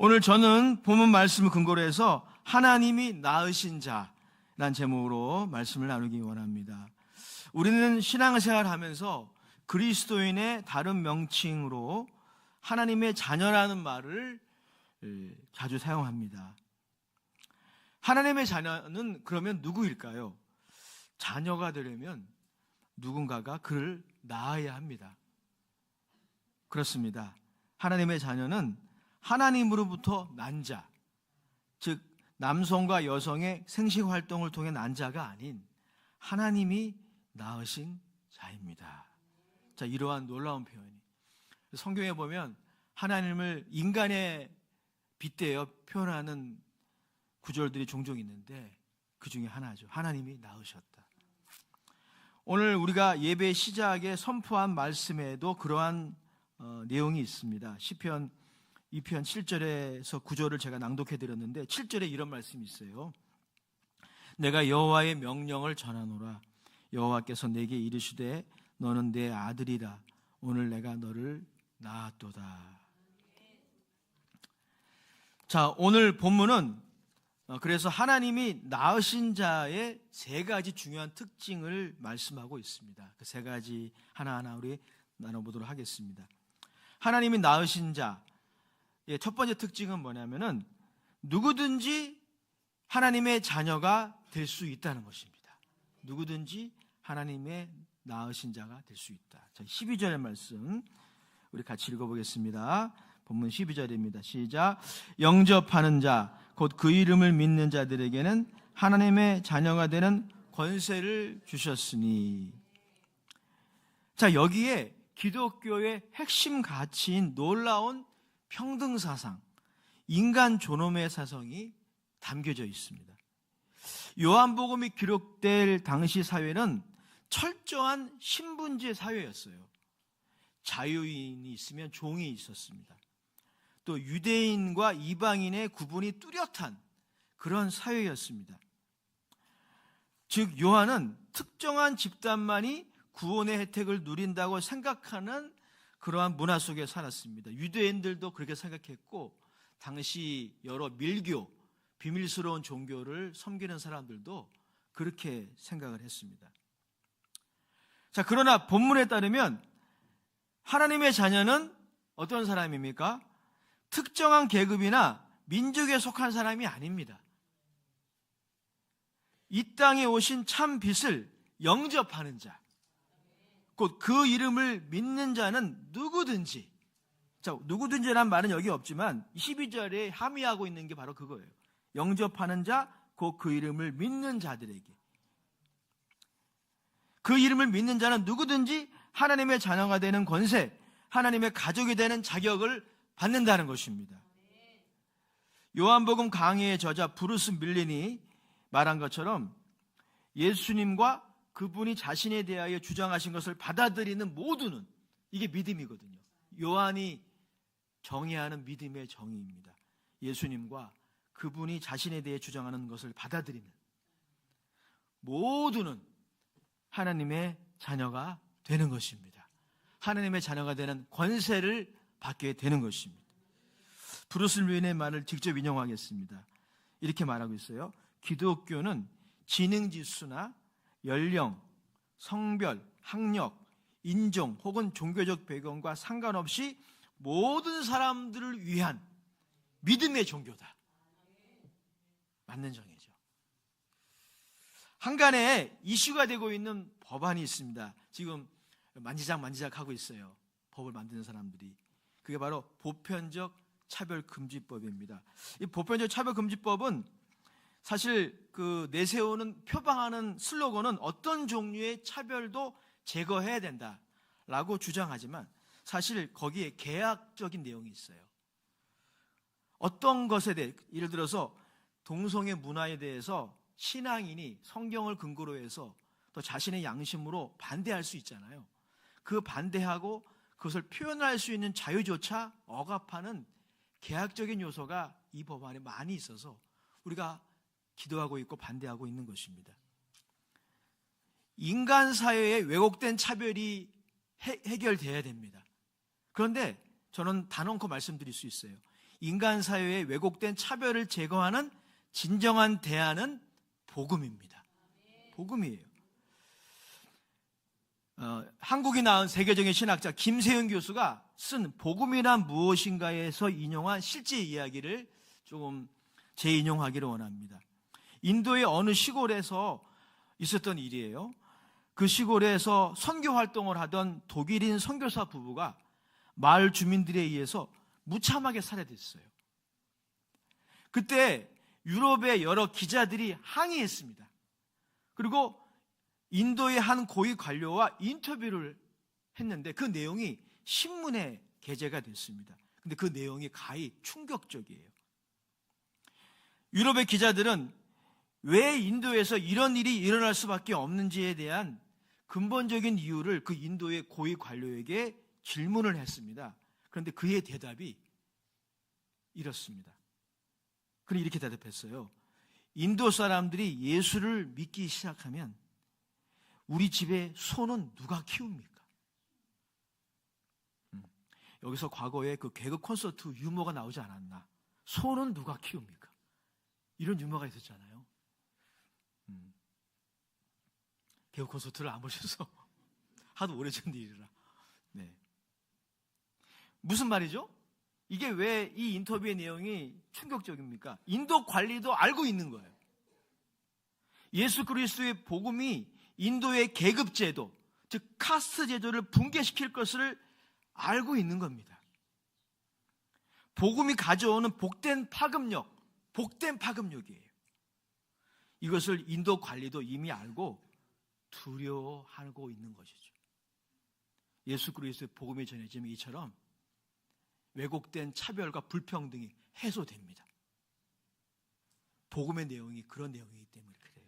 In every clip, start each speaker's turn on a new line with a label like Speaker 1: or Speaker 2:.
Speaker 1: 오늘 저는 본문 말씀을 근거로 해서 하나님이 낳으신 자라는 제목으로 말씀을 나누기 원합니다. 우리는 신앙생활을 하면서 그리스도인의 다른 명칭으로 하나님의 자녀라는 말을 자주 사용합니다. 하나님의 자녀는 그러면 누구일까요? 자녀가 되려면 누군가가 그를 낳아야 합니다. 그렇습니다. 하나님의 자녀는 하나님으로부터 난 자, 즉 남성과 여성의 생식활동을 통해 난 자가 아닌 하나님이 낳으신 자입니다. 자, 이러한 놀라운 표현이 성경에 보면 하나님을 인간에 빗대어 표현하는 구절들이 종종 있는데 그 중에 하나죠. 하나님이 낳으셨다. 오늘 우리가 예배 시작에 선포한 말씀에도 그러한 내용이 있습니다. 시편 2편 7절에서 9절을 제가 낭독해 드렸는데 7절에 이런 말씀이 있어요. 내가 여호와의 명령을 전하노라. 여호와께서 내게 이르시되 너는 내 아들이라. 오늘 내가 너를 낳았도다. 자, 오늘 본문은 그래서 하나님이 낳으신 자의 세 가지 중요한 특징을 말씀하고 있습니다. 그 세 가지 하나하나 우리 나눠보도록 하겠습니다. 하나님이 낳으신 자, 첫 번째 특징은 뭐냐면은 누구든지 하나님의 자녀가 될 수 있다는 것입니다. 누구든지 하나님의 낳으신 자가 될 수 있다. 자, 12절의 말씀 우리 같이 읽어보겠습니다. 본문 12절입니다. 시작. 영접하는 자, 곧 그 이름을 믿는 자들에게는 하나님의 자녀가 되는 권세를 주셨으니. 자, 여기에 기독교의 핵심 가치인 놀라운 평등사상, 인간 존엄의 사상이 담겨져 있습니다. 요한복음이 기록될 당시 사회는 철저한 신분제 사회였어요. 자유인이 있으면 종이 있었습니다. 또 유대인과 이방인의 구분이 뚜렷한 그런 사회였습니다. 즉 요한은 특정한 집단만이 구원의 혜택을 누린다고 생각하는 그러한 문화 속에 살았습니다. 유대인들도 그렇게 생각했고 당시 여러 밀교, 비밀스러운 종교를 섬기는 사람들도 그렇게 생각을 했습니다. 자, 그러나 본문에 따르면 하나님의 자녀는 어떤 사람입니까? 특정한 계급이나 민족에 속한 사람이 아닙니다. 이 땅에 오신 참 빛을 영접하는 자, 곧 그 이름을 믿는 자는 누구든지. 자, 누구든지라는 말은 여기 없지만 12절에 함의하고 있는 게 바로 그거예요. 영접하는 자, 곧 그 이름을 믿는 자들에게. 그 이름을 믿는 자는 누구든지 하나님의 자녀가 되는 권세, 하나님의 가족이 되는 자격을 받는다는 것입니다. 요한복음 강해의 저자 브루스 밀린이 말한 것처럼 예수님과 그분이 자신에 대하여 주장하신 것을 받아들이는 모두는 이게 믿음이거든요. 요한이 정의하는 믿음의 정의입니다. 예수님과 그분이 자신에 대해 주장하는 것을 받아들이는 모두는 하나님의 자녀가 되는 것입니다. 하나님의 자녀가 되는 권세를 받게 되는 것입니다. 브루스 밀린의 말을 직접 인용하겠습니다. 이렇게 말하고 있어요. 기독교는 지능지수나 연령, 성별, 학력, 인종 혹은 종교적 배경과 상관없이 모든 사람들을 위한 믿음의 종교다. 맞는 정의죠. 한간에 이슈가 되고 있는 법안이 있습니다. 지금 만지작 하고 있어요. 법을 만드는 사람들이. 그게 바로 보편적 차별금지법입니다. 이 보편적 차별금지법은 사실 그 내세우는 표방하는 슬로건은 어떤 종류의 차별도 제거해야 된다라고 주장하지만 사실 거기에 계약적인 내용이 있어요. 어떤 것에 대해, 예를 들어서 동성애 문화에 대해서 신앙인이 성경을 근거로 해서 또 자신의 양심으로 반대할 수 있잖아요. 그 반대하고 그것을 표현할 수 있는 자유조차 억압하는 계약적인 요소가 이 법안에 많이 있어서 우리가 기도하고 있고 반대하고 있는 것입니다. 인간 사회의 왜곡된 차별이 해결돼야 됩니다. 그런데 저는 단언코 말씀드릴 수 있어요. 인간 사회의 왜곡된 차별을 제거하는 진정한 대안은 복음입니다. 복음이에요. 한국이 낳은 세계적인 신학자 김세윤 교수가 쓴 복음이란 무엇인가에서 인용한 실제 이야기를 조금 재인용하기를 원합니다. 인도의 어느 시골에서 있었던 일이에요. 그 시골에서 선교 활동을 하던 독일인 선교사 부부가 마을 주민들에 의해서 무참하게 살해됐어요. 그때 유럽의 여러 기자들이 항의했습니다. 그리고 인도의 한 고위 관료와 인터뷰를 했는데 그 내용이 신문에 게재가 됐습니다. 근데 그 내용이 가히 충격적이에요. 유럽의 기자들은 왜 인도에서 이런 일이 일어날 수밖에 없는지에 대한 근본적인 이유를 그 인도의 고위 관료에게 질문을 했습니다. 그런데 그의 대답이 이렇습니다. 그는 이렇게 대답했어요. 인도 사람들이 예수를 믿기 시작하면 우리 집에 소는 누가 키웁니까? 여기서 과거에 그 개그 콘서트 유머가 나오지 않았나? 소는 누가 키웁니까? 이런 유머가 있었잖아요. 개그 콘서트를 안 보셔서 하도 오래전 일이라. 네. 무슨 말이죠? 이게 왜 이 인터뷰의 내용이 충격적입니까? 인도 관리도 알고 있는 거예요. 예수 그리스도의 복음이 인도의 계급제도, 즉 카스트 제도를 붕괴시킬 것을 알고 있는 겁니다. 복음이 가져오는 복된 파급력이에요. 이것을 인도 관리도 이미 알고 두려워하고 있는 것이죠. 예수 그리스도의 복음이 전해지면 이처럼 왜곡된 차별과 불평등이 해소됩니다. 복음의 내용이 그런 내용이기 때문에 그래요.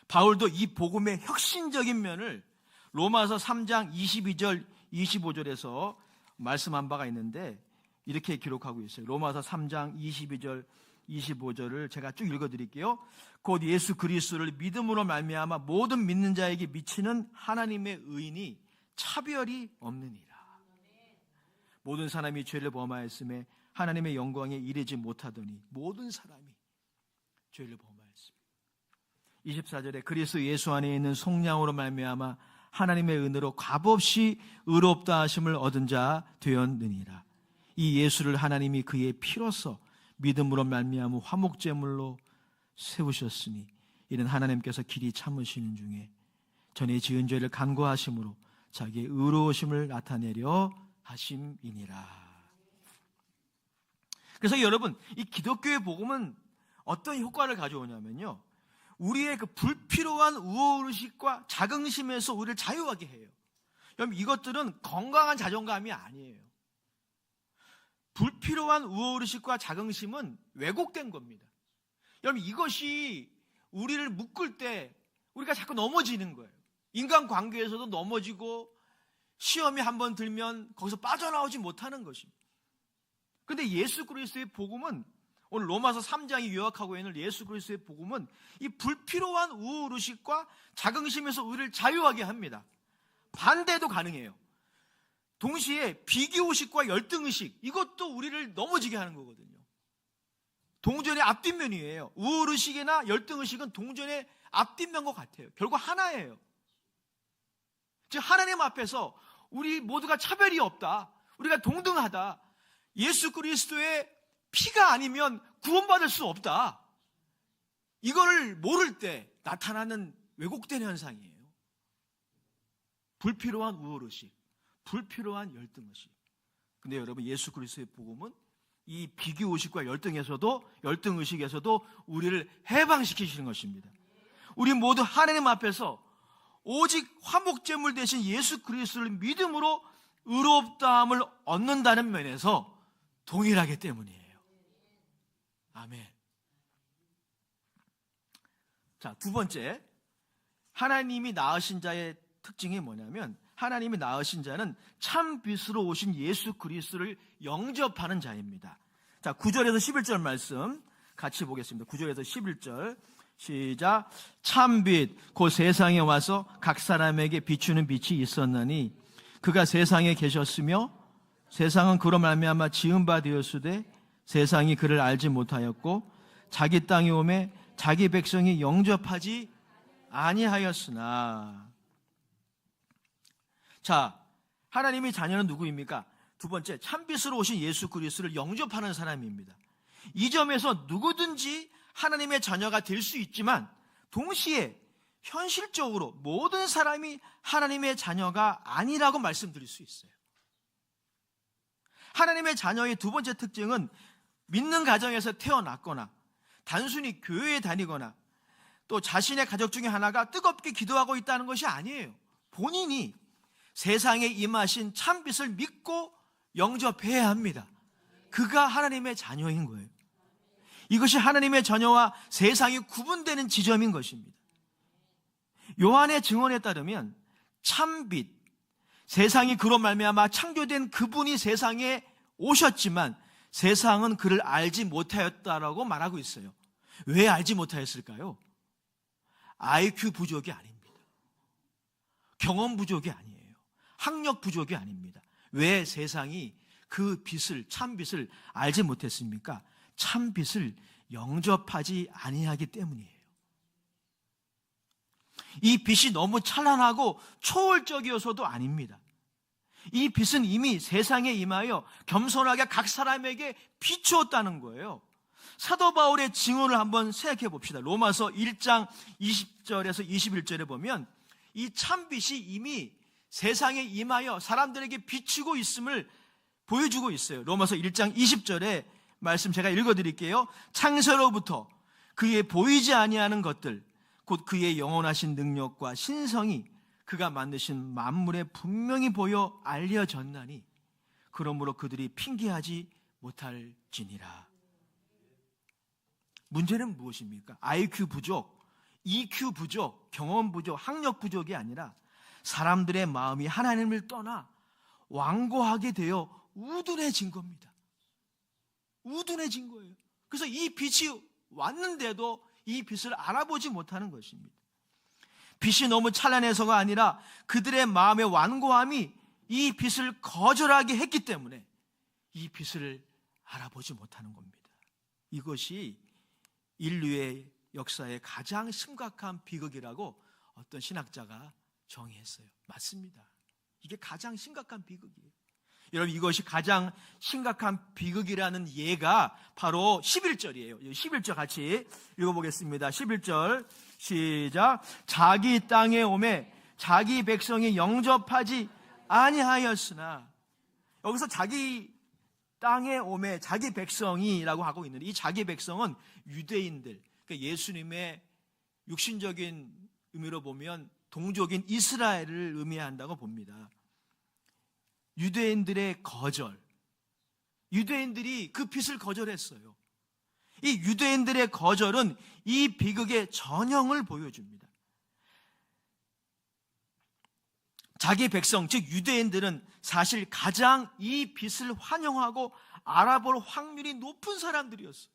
Speaker 1: 바울도 이 복음의 혁신적인 면을 로마서 3장 22절 25절에서 말씀한 바가 있는데 이렇게 기록하고 있어요. 로마서 3장 22절 25절을 제가 쭉 읽어드릴게요. 곧 예수 그리스도를 믿음으로 말미암아 모든 믿는 자에게 미치는 하나님의 의인이 차별이 없느니라. 모든 사람이 죄를 범하였음에 하나님의 영광에 이르지 못하더니 모든 사람이 죄를 범하였습니다. 24절에 그리스도 예수 안에 있는 속량으로 말미암아 하나님의 은혜로 값없이 의롭다 하심을 얻은 자 되었느니라. 이 예수를 하나님이 그의 피로써 믿음으로 말미암아 화목제물로 세우셨으니 이는 하나님께서 길이 참으시는 중에 전에 지은 죄를 간구하심으로 자기의 의로우심을 나타내려 하심이니라. 그래서 여러분, 이 기독교의 복음은 어떤 효과를 가져오냐면요, 우리의 그 불필요한 우월의식과 자긍심에서 우리를 자유하게 해요. 여러분, 이것들은 건강한 자존감이 아니에요. 불필요한 우월의식과 자긍심은 왜곡된 겁니다. 여러분, 이것이 우리를 묶을 때 우리가 자꾸 넘어지는 거예요. 인간관계에서도 넘어지고 시험이 한번 들면 거기서 빠져나오지 못하는 것입니다. 그런데 예수 그리스도의 복음은, 오늘 로마서 3장이 요약하고 있는 예수 그리스도의 복음은 이 불필요한 우월의식과 자긍심에서 우리를 자유하게 합니다. 반대도 가능해요. 동시에 비교의식과 열등의식, 이것도 우리를 넘어지게 하는 거거든요. 동전의 앞뒷면이에요. 우월의식이나 열등의식은 동전의 앞뒷면과 같아요. 결국 하나예요. 즉 하나님 앞에서 우리 모두가 차별이 없다, 우리가 동등하다, 예수 그리스도의 피가 아니면 구원받을 수 없다, 이거를 모를 때 나타나는 왜곡된 현상이에요. 불필요한 우월의식, 불필요한 열등의식. 근데 여러분, 예수 그리스도의 복음은 이 비교의식과 열등의식에서도 우리를 해방시키시는 것입니다. 우리 모두 하나님 앞에서 오직 화목제물 대신 예수 그리스도를 믿음으로 의롭다함을 얻는다는 면에서 동일하기 때문이에요. 아멘. 자, 두 번째, 하나님이 낳으신 자의 특징이 뭐냐면, 하나님이 낳으신 자는 참 빛으로 오신 예수 그리스도를 영접하는 자입니다. 자, 9절에서 11절 말씀 같이 보겠습니다. 9절에서 11절 시작. 참빛 곧 세상에 와서 각 사람에게 비추는 빛이 있었나니 그가 세상에 계셨으며 세상은 그로 말미암아 지은 바 되었으되 세상이 그를 알지 못하였고 자기 땅에 오매 자기 백성이 영접하지 아니하였으나. 자, 하나님의 자녀는 누구입니까? 두 번째, 참빛으로 오신 예수 그리스도를 영접하는 사람입니다. 이 점에서 누구든지 하나님의 자녀가 될 수 있지만 동시에 현실적으로 모든 사람이 하나님의 자녀가 아니라고 말씀드릴 수 있어요. 하나님의 자녀의 두 번째 특징은 믿는 가정에서 태어났거나 단순히 교회에 다니거나 또 자신의 가족 중에 하나가 뜨겁게 기도하고 있다는 것이 아니에요. 본인이 세상에 임하신 참빛을 믿고 영접해야 합니다. 그가 하나님의 자녀인 거예요. 이것이 하나님의 자녀와 세상이 구분되는 지점인 것입니다. 요한의 증언에 따르면 참빛, 세상이 그로 말미암아 창조된 그분이 세상에 오셨지만 세상은 그를 알지 못하였다라고 말하고 있어요. 왜 알지 못하였을까요? IQ 부족이 아닙니다. 경험 부족이 아니에요. 학력 부족이 아닙니다. 왜 세상이 그 빛을, 참빛을 알지 못했습니까? 참빛을 영접하지 아니하기 때문이에요. 이 빛이 너무 찬란하고 초월적이어서도 아닙니다. 이 빛은 이미 세상에 임하여 겸손하게 각 사람에게 비추었다는 거예요. 사도 바울의 증언을 한번 생각해 봅시다. 로마서 1장 20절에서 21절에 보면 이 참빛이 이미 세상에 임하여 사람들에게 비추고 있음을 보여주고 있어요. 로마서 1장 20절에 말씀 제가 읽어드릴게요. 창세로부터 그의 보이지 아니하는 것들 곧 그의 영원하신 능력과 신성이 그가 만드신 만물에 분명히 보여 알려졌나니 그러므로 그들이 핑계하지 못할지니라. 문제는 무엇입니까? IQ 부족, EQ 부족, 경험 부족, 학력 부족이 아니라 사람들의 마음이 하나님을 떠나 완고하게 되어 우둔해진 겁니다. 우둔해진 거예요. 그래서 이 빛이 왔는데도 이 빛을 알아보지 못하는 것입니다. 빛이 너무 찬란해서가 아니라 그들의 마음의 완고함이 이 빛을 거절하게 했기 때문에 이 빛을 알아보지 못하는 겁니다. 이것이 인류의 역사의 가장 심각한 비극이라고 어떤 신학자가 정의했어요. 맞습니다. 이게 가장 심각한 비극이에요. 여러분, 이것이 가장 심각한 비극이라는 예가 바로 11절이에요. 11절 같이 읽어보겠습니다. 11절 시작. 자기 땅에 오매 자기 백성이 영접하지 아니하였으나. 여기서 자기 땅에 오매 자기 백성이라고 하고 있는데 이 자기 백성은 유대인들, 그러니까 예수님의 육신적인 의미로 보면 동족인 이스라엘을 의미한다고 봅니다. 유대인들의 거절, 유대인들이 그 빛을 거절했어요. 이 유대인들의 거절은 이 비극의 전형을 보여줍니다. 자기 백성, 즉 유대인들은 사실 가장 이 빛을 환영하고 알아볼 확률이 높은 사람들이었어요.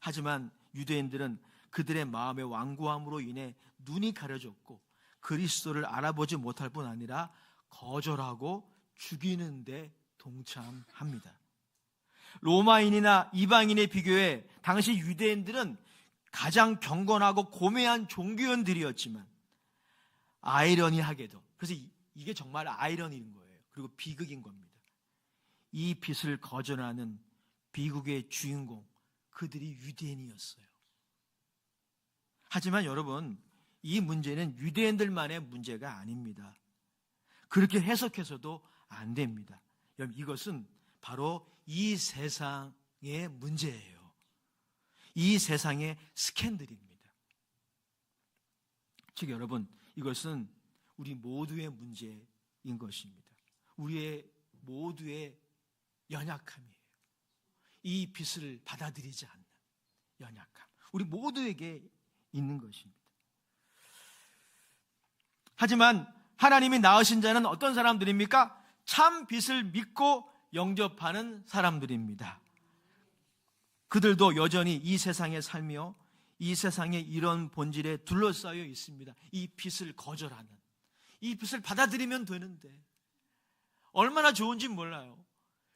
Speaker 1: 하지만 유대인들은 그들의 마음의 완고함으로 인해 눈이 가려졌고 그리스도를 알아보지 못할 뿐 아니라 거절하고 죽이는 데 동참합니다. 로마인이나 이방인에 비교해 당시 유대인들은 가장 경건하고 고매한 종교인들이었지만 아이러니하게도, 그래서 이게 정말 아이러니인 거예요. 그리고 비극인 겁니다. 이 빛을 거절하는 비극의 주인공, 그들이 유대인이었어요. 하지만 여러분, 이 문제는 유대인들만의 문제가 아닙니다. 그렇게 해석해서도 안 됩니다. 여러분, 이것은 바로 이 세상의 문제예요. 이 세상의 스캔들입니다. 즉 여러분, 이것은 우리 모두의 문제인 것입니다. 우리의 모두의 연약함이에요. 이 빛을 받아들이지 않는 연약함, 우리 모두에게 있는 것입니다. 하지만 하나님이 낳으신 자는 어떤 사람들입니까? 참 빛을 믿고 영접하는 사람들입니다. 그들도 여전히 이 세상에 살며 이 세상의 이런 본질에 둘러싸여 있습니다. 이 빛을 거절하는, 이 빛을 받아들이면 되는데 얼마나 좋은지 몰라요.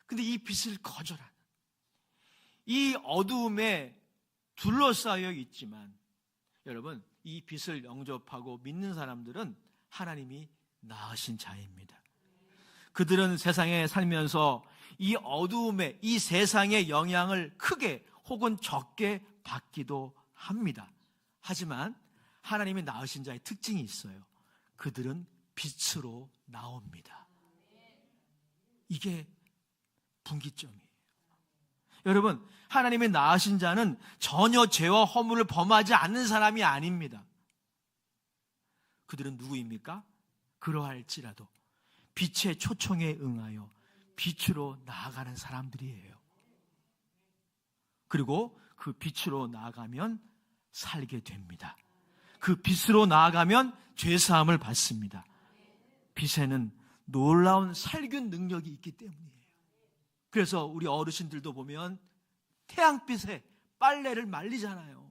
Speaker 1: 근데 이 빛을 거절하는, 이 어두움에 둘러싸여 있지만 여러분, 이 빛을 영접하고 믿는 사람들은 하나님이 낳으신 자입니다. 그들은 세상에 살면서 이 어두움에, 이 세상의 영향을 크게 혹은 적게 받기도 합니다. 하지만 하나님이 낳으신 자의 특징이 있어요. 그들은 빛으로 나옵니다. 이게 분기점이에요. 여러분, 하나님이 낳으신 자는 전혀 죄와 허물을 범하지 않는 사람이 아닙니다. 그들은 누구입니까? 그러할지라도 빛의 초청에 응하여 빛으로 나아가는 사람들이에요. 그리고 그 빛으로 나아가면 살게 됩니다. 그 빛으로 나아가면 죄사함을 받습니다. 빛에는 놀라운 살균 능력이 있기 때문이에요. 그래서 우리 어르신들도 보면 태양빛에 빨래를 말리잖아요.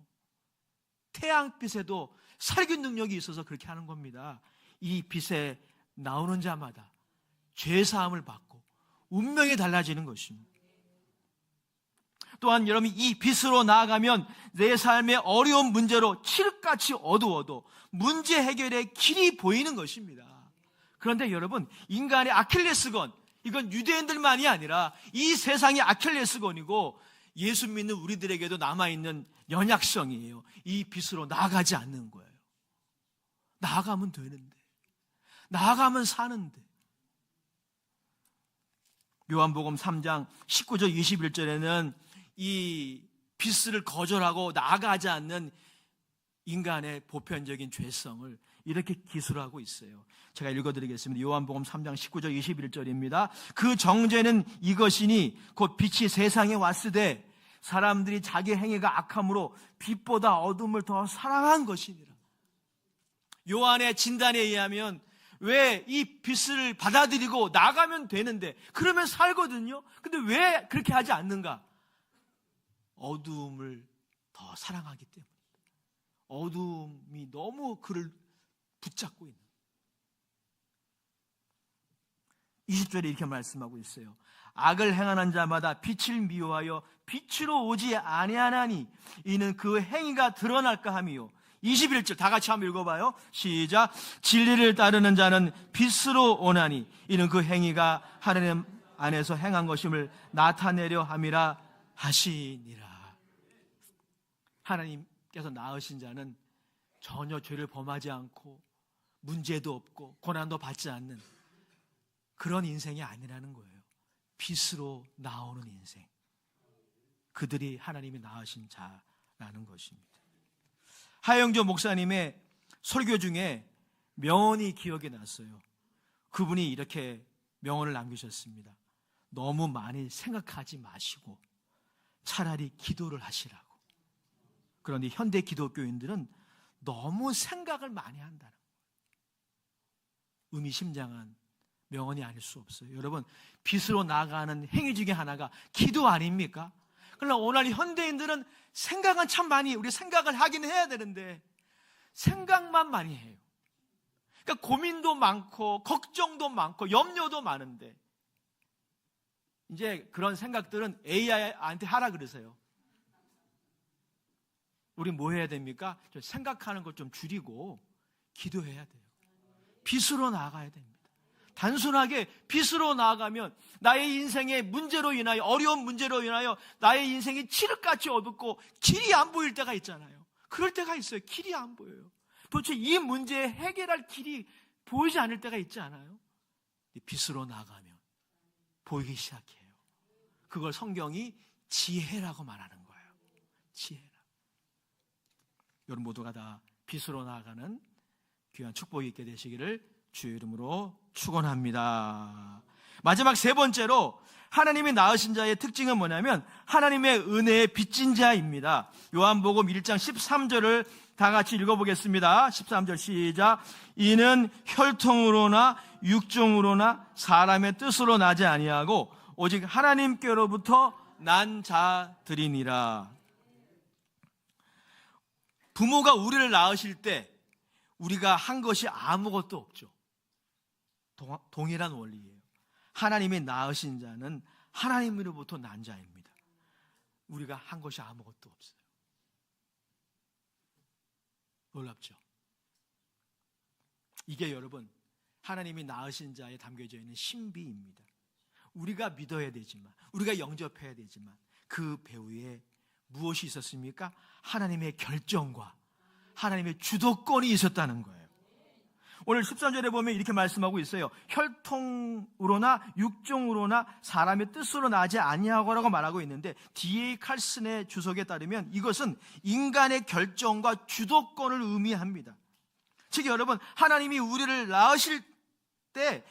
Speaker 1: 태양빛에도 살균 능력이 있어서 그렇게 하는 겁니다. 이 빛에 나오는 자마다 죄사함을 받고 운명이 달라지는 것입니다. 또한 여러분이 이 빛으로 나아가면 내 삶의 어려운 문제로 칠흑같이 어두워도 문제 해결의 길이 보이는 것입니다. 그런데 여러분, 인간의 아킬레스건, 이건 유대인들만이 아니라 이 세상의 아킬레스건이고 예수 믿는 우리들에게도 남아있는 연약성이에요. 이 빛으로 나아가지 않는 거예요. 나아가면 되는데, 나아가면 사는데. 요한복음 3장 19절 21절에는 이 빛을 거절하고 나아가지 않는 인간의 보편적인 죄성을 이렇게 기술하고 있어요. 제가 읽어드리겠습니다. 요한복음 3장 19절 21절입니다. 그 정죄는 이것이니 곧 빛이 세상에 왔으되 사람들이 자기 행위가 악함으로 빛보다 어둠을 더 사랑한 것이니라. 요한의 진단에 의하면 왜 이 빛을 받아들이고 나가면 되는데, 그러면 살거든요. 근데 왜 그렇게 하지 않는가? 어두움을 더 사랑하기 때문에. 어두움이 너무 그를 붙잡고 있는. 20절에 이렇게 말씀하고 있어요. 악을 행하는 자마다 빛을 미워하여 빛으로 오지 아니하나니 이는 그 행위가 드러날까 함이요. 21절 다 같이 한번 읽어봐요. 시작. 진리를 따르는 자는 빛으로 오나니 이는 그 행위가 하나님 안에서 행한 것임을 나타내려 함이라 하시니라. 하나님께서 낳으신 자는 전혀 죄를 범하지 않고 문제도 없고 고난도 받지 않는 그런 인생이 아니라는 거예요. 빛으로 나오는 인생. 그들이 하나님이 낳으신 자라는 것입니다. 하영조 목사님의 설교 중에 명언이 기억이 났어요. 그분이 이렇게 명언을 남기셨습니다. 너무 많이 생각하지 마시고 차라리 기도를 하시라고. 그런데 현대 기독교인들은 너무 생각을 많이 한다는 거예요. 의미심장한 명언이 아닐 수 없어요. 여러분, 빛으로 나아가는 행위 중에 하나가 기도 아닙니까? 그러나 오늘 현대인들은 생각은 참 많이, 우리 생각을 하긴 해야 되는데 생각만 많이 해요. 그러니까 고민도 많고 걱정도 많고 염려도 많은데 이제 그런 생각들은 AI한테 하라 그러세요. 우리 뭐 해야 됩니까? 좀 생각하는 것 좀 줄이고 기도해야 돼요. 빛으로 나아가야 됩니다. 단순하게 빛으로 나아가면 나의 인생의 문제로 인하여, 어려운 문제로 인하여 나의 인생이 칠흑같이 어둡고 길이 안 보일 때가 있잖아요. 그럴 때가 있어요. 길이 안 보여요. 도대체 이 문제에 해결할 길이 보이지 않을 때가 있지 않아요? 빛으로 나아가면 보이기 시작해요. 그걸 성경이 지혜라고 말하는 거예요. 지혜라. 여러분 모두가 다 빛으로 나아가는 귀한 축복이 있게 되시기를 주의 이름으로 축원합니다. 마지막 세 번째로 하나님이 낳으신 자의 특징은 뭐냐면 하나님의 은혜에 빚진 자입니다. 요한복음 1장 13절을 다 같이 읽어보겠습니다. 13절 시작. 이는 혈통으로나 육종으로나 사람의 뜻으로 나지 아니하고 오직 하나님께로부터 난 자들이니라. 부모가 우리를 낳으실 때 우리가 한 것이 아무것도 없죠. 동일한 원리예요. 하나님이 낳으신 자는 하나님으로부터 난 자입니다. 우리가 한 것이 아무것도 없어요. 놀랍죠? 이게 여러분 하나님이 낳으신 자에 담겨져 있는 신비입니다. 우리가 믿어야 되지만, 우리가 영접해야 되지만 그 배후에 무엇이 있었습니까? 하나님의 결정과 하나님의 주도권이 있었다는 거예요. 오늘 13절에 보면 이렇게 말씀하고 있어요. 혈통으로나 육종으로나 사람의 뜻으로 나지 아니하고라고 말하고 있는데, D.A. 칼슨의 주석에 따르면 이것은 인간의 결정과 주도권을 의미합니다. 즉 여러분, 하나님이 우리를 낳으실 때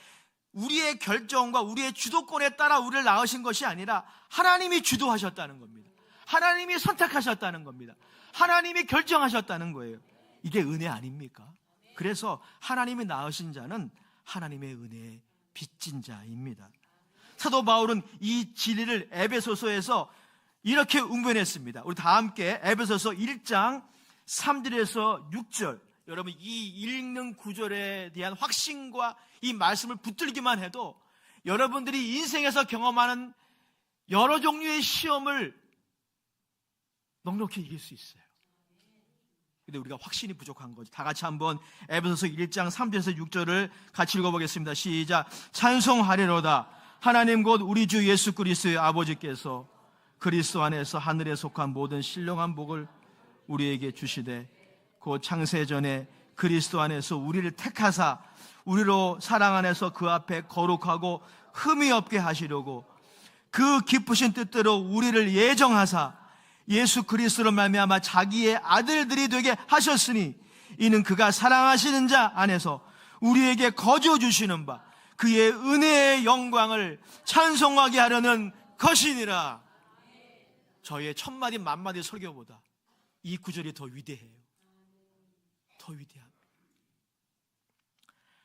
Speaker 1: 우리의 결정과 우리의 주도권에 따라 우리를 낳으신 것이 아니라 하나님이 주도하셨다는 겁니다. 하나님이 선택하셨다는 겁니다. 하나님이 결정하셨다는 거예요. 이게 은혜 아닙니까? 그래서 하나님이 낳으신 자는 하나님의 은혜에 빚진 자입니다. 사도 바울은 이 진리를 에베소서에서 이렇게 웅변했습니다. 우리 다 함께 에베소서 1장 3절에서 6절, 여러분 이 읽는 구절에 대한 확신과 이 말씀을 붙들기만 해도 여러분들이 인생에서 경험하는 여러 종류의 시험을 넉넉히 이길 수 있어요. 근데 우리가 확신이 부족한 거죠. 다 같이 한번 에베소서 1장 3절에서 6절을 같이 읽어보겠습니다. 시작. 찬송하리로다. 하나님 곧 우리 주 예수 그리스도의 아버지께서 그리스도 안에서 하늘에 속한 모든 신령한 복을 우리에게 주시되, 곧 창세전에 그리스도 안에서 우리를 택하사 우리로 사랑 안에서 그 앞에 거룩하고 흠이 없게 하시려고 그 기쁘신 뜻대로 우리를 예정하사 예수 그리스도로 말미암아 자기의 아들들이 되게 하셨으니, 이는 그가 사랑하시는 자 안에서 우리에게 거저 주시는 바 그의 은혜의 영광을 찬송하게 하려는 것이니라. 저의 천마디 만마디 설교보다 이 구절이 더 위대해요. 더 위대합니다.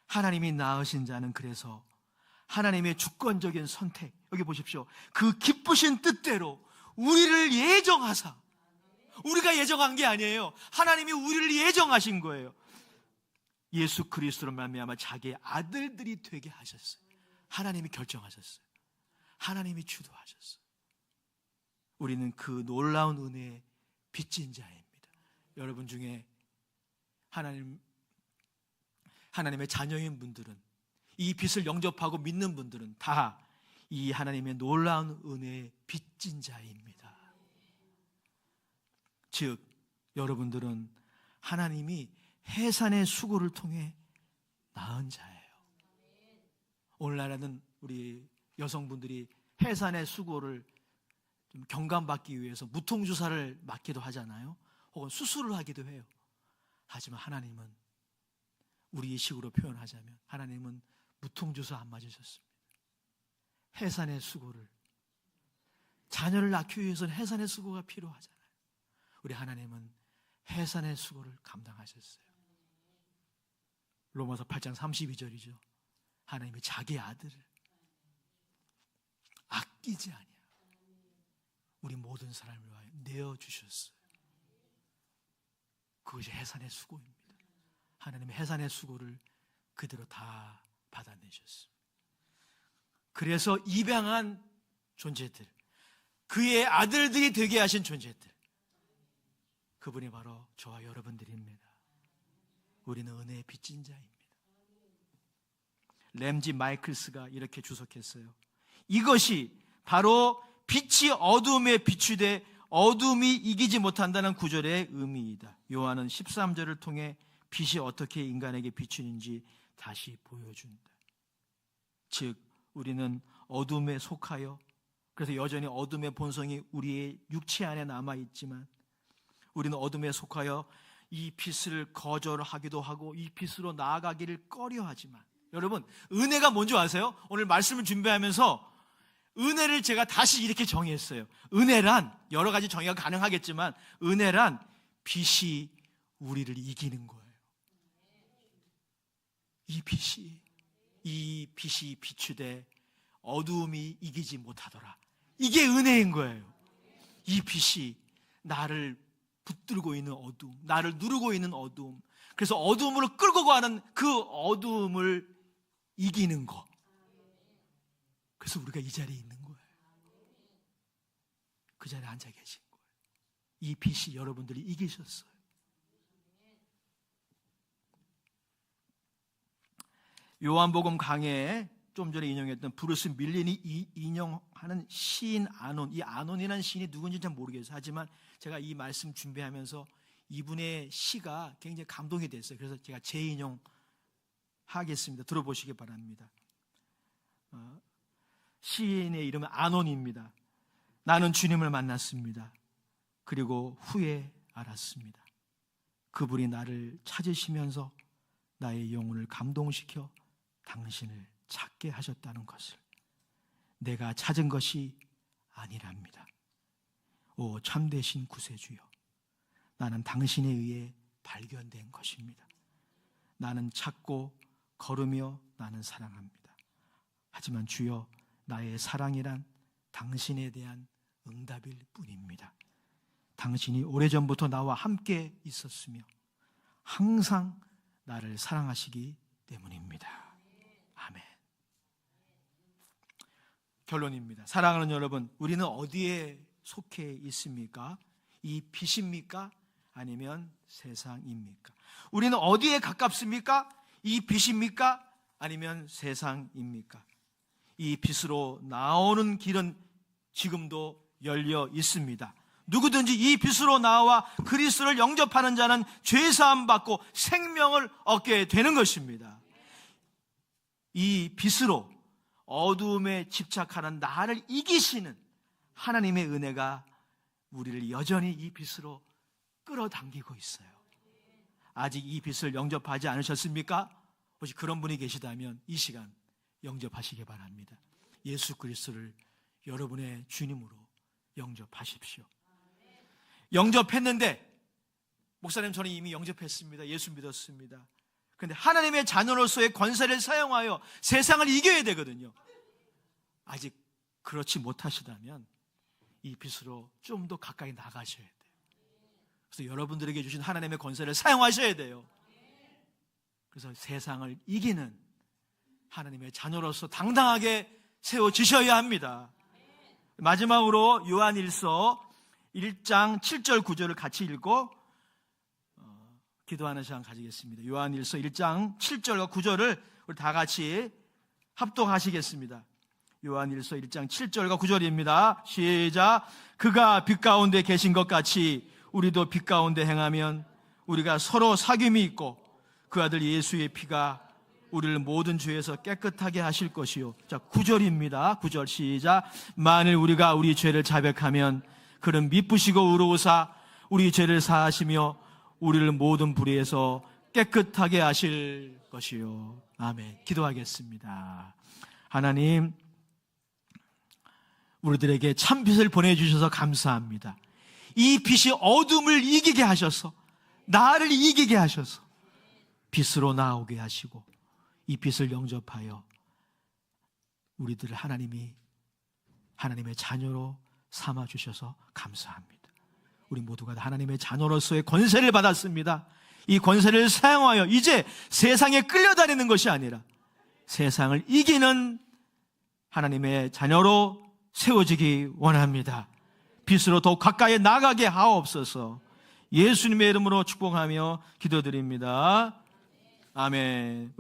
Speaker 1: 하나님이 낳으신 자는 그래서 하나님의 주권적인 선택, 여기 보십시오. 그 기쁘신 뜻대로 우리를 예정하사, 우리가 예정한 게 아니에요. 하나님이 우리를 예정하신 거예요. 예수 그리스도로 말미암아 자기의 아들들이 되게 하셨어요. 하나님이 결정하셨어요. 하나님이 주도하셨어요. 우리는 그 놀라운 은혜에 빚진 자입니다. 여러분 중에 하나님의 자녀인 분들은, 이 빚을 영접하고 믿는 분들은 다 이 하나님의 놀라운 은혜에 빚진 자입니다. 즉 여러분들은 하나님이 해산의 수고를 통해 낳은 자예요. 오늘날에는 우리 여성분들이 해산의 수고를 좀 경감받기 위해서 무통주사를 맞기도 하잖아요. 혹은 수술을 하기도 해요. 하지만 하나님은, 우리 식으로 표현하자면 하나님은 무통주사 안 맞으셨습니다. 해산의 수고를, 자녀를 낳기 위해서는 해산의 수고가 필요하잖아요. 우리 하나님은 해산의 수고를 감당하셨어요. 로마서 8장 32절이죠. 하나님이 자기 아들을 아끼지 아니하고 우리 모든 사람을 위하여 내어주셨어요. 그것이 해산의 수고입니다. 하나님의 해산의 수고를 그대로 다 받아내셨습니다. 그래서 입양한 존재들, 그의 아들들이 되게 하신 존재들, 그분이 바로 저와 여러분들입니다. 우리는 은혜의 빚진 자입니다. 램지 마이클스가 이렇게 주석했어요. 이것이 바로 빛이 어둠에 비추되 어둠이 이기지 못한다는 구절의 의미이다. 요한은 13절을 통해 빛이 어떻게 인간에게 비추는지 다시 보여준다. 즉 우리는 어둠에 속하여, 그래서 여전히 어둠의 본성이 우리의 육체 안에 남아있지만 우리는 어둠에 속하여 이 빛을 거절하기도 하고 이 빛으로 나아가기를 꺼려하지만, 여러분 은혜가 뭔지 아세요? 오늘 말씀을 준비하면서 은혜를 제가 다시 이렇게 정의했어요. 은혜란 여러 가지 정의가 가능하겠지만 은혜란 빛이 우리를 이기는 거예요. 이 빛이 비추되 어두움이 이기지 못하더라. 이게 은혜인 거예요. 이 빛이 나를 붙들고 있는 어두움, 나를 누르고 있는 어두움, 그래서 어두움으로 끌고 가는 그 어두움을 이기는 것, 그래서 우리가 이 자리에 있는 거예요. 그 자리에 앉아 계신 거예요. 이 빛이 여러분들이 이기셨어요. 요한복음 강해에 좀 전에 인용했던 브루스 밀린이 인용하는 시인 아논, 이 아논이라는 시인이 누군지 잘 모르겠어요. 하지만 제가 이 말씀 준비하면서 이분의 시가 굉장히 감동이 됐어요. 그래서 제가 재인용하겠습니다. 들어보시기 바랍니다. 시인의 이름은 아논입니다. 나는 주님을 만났습니다. 그리고 후에 알았습니다. 그분이 나를 찾으시면서 나의 영혼을 감동시켜 당신을 찾게 하셨다는 것을. 내가 찾은 것이 아니랍니다. 오 참되신 구세주여, 나는 당신에 의해 발견된 것입니다. 나는 찾고 걸으며 나는 사랑합니다. 하지만 주여, 나의 사랑이란 당신에 대한 응답일 뿐입니다. 당신이 오래전부터 나와 함께 있었으며 항상 나를 사랑하시기 때문입니다. 아멘. 결론입니다. 사랑하는 여러분, 우리는 어디에 속해 있습니까? 이 빛입니까? 아니면 세상입니까? 우리는 어디에 가깝습니까? 이 빛입니까? 아니면 세상입니까? 이 빛으로 나오는 길은 지금도 열려 있습니다. 누구든지 이 빛으로 나와 그리스도를 영접하는 자는 죄사함 받고 생명을 얻게 되는 것입니다. 이 빛으로 어두움에 집착하는 나를 이기시는 하나님의 은혜가 우리를 여전히 이 빛으로 끌어당기고 있어요. 아직 이 빛을 영접하지 않으셨습니까? 혹시 그런 분이 계시다면 이 시간 영접하시기 바랍니다. 예수 그리스도를 여러분의 주님으로 영접하십시오. 영접했는데, 목사님 저는 이미 영접했습니다. 예수 믿었습니다. 그런데 하나님의 자녀로서의 권세를 사용하여 세상을 이겨야 되거든요. 아직 그렇지 못하시다면 이 빛으로 좀 더 가까이 나가셔야 돼요. 그래서 여러분들에게 주신 하나님의 권세를 사용하셔야 돼요. 그래서 세상을 이기는 하나님의 자녀로서 당당하게 세워지셔야 합니다. 마지막으로 요한일서 1장 7절 9절을 같이 읽고 기도하는 시간 가지겠습니다. 요한일서 1장 7절과 9절을 우리 다 같이 합독하시겠습니다. 요한일서 1장 7절과 9절입니다. 시작. 그가 빛 가운데 계신 것 같이 우리도 빛 가운데 행하면 우리가 서로 사귐이 있고 그 아들 예수의 피가 우리를 모든 죄에서 깨끗하게 하실 것이요. 자, 9절입니다. 9절 시작. 만일 우리가 우리 죄를 자백하면 그는 미쁘시고 의로우사 우리 죄를 사하시며 우리를 모든 불의에서 깨끗하게 하실 것이요. 아멘. 기도하겠습니다. 하나님, 우리들에게 참 빛을 보내주셔서 감사합니다. 이 빛이 어둠을 이기게 하셔서, 나를 이기게 하셔서 빛으로 나오게 하시고 이 빛을 영접하여 우리들을 하나님이 하나님의 자녀로 삼아주셔서 감사합니다. 우리 모두가 하나님의 자녀로서의 권세를 받았습니다. 이 권세를 사용하여 이제 세상에 끌려다니는 것이 아니라 세상을 이기는 하나님의 자녀로 세워지기 원합니다. 빛으로 더욱 가까이 나가게 하옵소서. 예수님의 이름으로 축복하며 기도드립니다. 아멘.